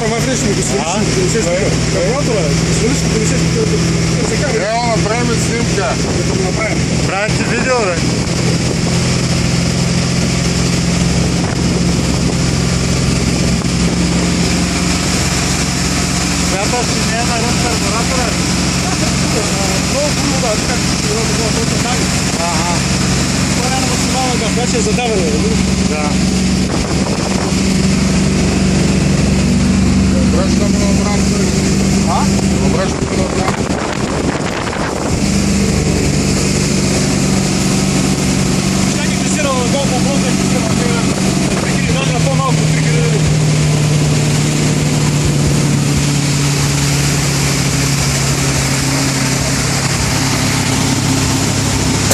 ама врешно го свалиш, карбуратора, свалиш го 50 Ево, направим снимка. да го направим. Правите видео, бе? Смяташ, че не е наред карбуратора? Много хубаво, да, така че много дави. Ага, Това няма да се мава гав, значи е задаване, да. Обръщаме на обратно. А? Обръщаме на обратно. Чакай, физирал на долу по